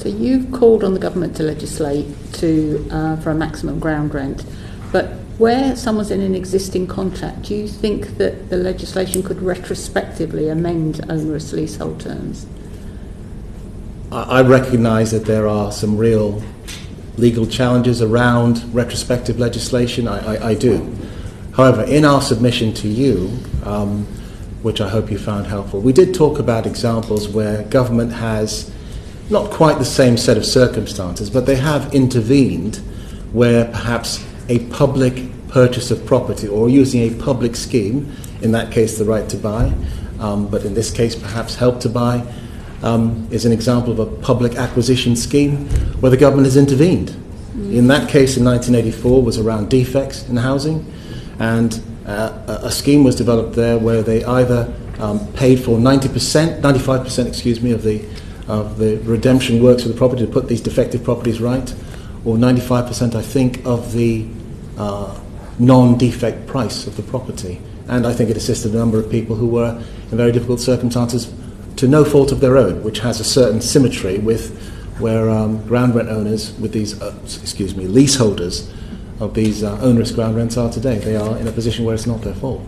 So you've called on the government to legislate for a maximum ground rent, but where someone's in an existing contract, do you think that the legislation could retrospectively amend onerous leasehold terms? I recognise that there are some real legal challenges around retrospective legislation. I do. However, in our submission to you, which I hope you found helpful, we did talk about examples where government has not quite the same set of circumstances, but they have intervened where perhaps a public purchase of property or using a public scheme, in that case the right to buy, but in this case perhaps help to buy, is an example of a public acquisition scheme where the government has intervened. In that case in 1984 was around defects in housing, and a scheme was developed there where they either paid for 95% of the redemption works of the property to put these defective properties right, or 95% I think of the non-defect price of the property. And I think it assisted a number of people who were in very difficult circumstances to no fault of their own, which has a certain symmetry with where ground rent owners with these, leaseholders of these onerous ground rents are today. They are in a position where it's not their fault.